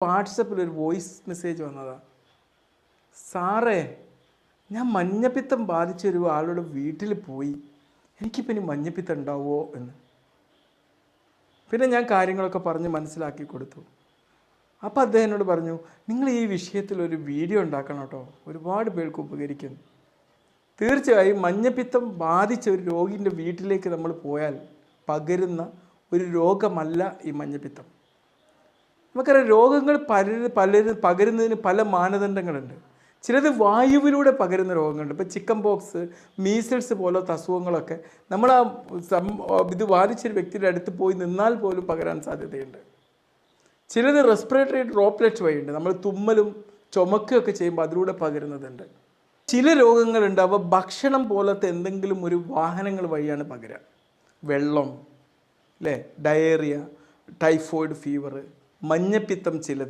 വാട്സപ്പിൽ ഒരു voice message വന്നതാ. സാറേ, ഞാൻ മഞ്ഞപ്പിത്തം ബാധിച്ചൊരു ആളുടെ വീട്ടിൽ പോയി, എനിക്കിപ്പോൾ ഇനി മഞ്ഞപ്പിത്തം ഉണ്ടാവുമോ എന്ന്. പിന്നെ ഞാൻ കാര്യങ്ങളൊക്കെ പറഞ്ഞ് മനസ്സിലാക്കി കൊടുത്തു. അപ്പോൾ അദ്ദേഹം എന്നോട് പറഞ്ഞു, നിങ്ങൾ ഈ വിഷയത്തിൽ ഒരു വീഡിയോ ഉണ്ടാക്കണം കേട്ടോ, ഒരുപാട് പേർക്ക് ഉപകരിക്കും. തീർച്ചയായും മഞ്ഞപ്പിത്തം ബാധിച്ച ഒരു രോഗിൻ്റെ വീട്ടിലേക്ക് നമ്മൾ പോയാൽ പകരുന്ന ഒരു രോഗമല്ല ഈ മഞ്ഞപ്പിത്തം. നമുക്കറിയാം, രോഗങ്ങൾ പകരുന്നതിന് പല മാനദണ്ഡങ്ങളുണ്ട്. ചിലത് വായുവിലൂടെ പകരുന്ന രോഗങ്ങളുണ്ട്. ഇപ്പോൾ ചിക്കൻ പോക്സ്, മീസിൽസ് പോലത്തെ അസുഖങ്ങളൊക്കെ നമ്മൾ ഇത് ബാധിച്ചൊരു വ്യക്തിയുടെ അടുത്ത് പോയി നിന്നാൽ പോലും പകരാൻ സാധ്യതയുണ്ട്. ചിലത് റെസ്പിറേറ്ററി ഡ്രോപ്ലെറ്റ് വഴിയുണ്ട്. നമ്മൾ തുമ്മലും ചുമക്കുകയൊക്കെ ചെയ്യുമ്പോൾ അതിലൂടെ പകരുന്നതുണ്ട്. ചില രോഗങ്ങളുണ്ട്, അവ ഭക്ഷണം പോലത്തെ എന്തെങ്കിലും ഒരു വാഹനങ്ങൾ വഴിയാണ് പകരുക. വെള്ളം, അല്ലേ, ഡയേറിയ, ടൈഫോയിഡ് ഫീവർ, മഞ്ഞപ്പിത്തം ചിലത്.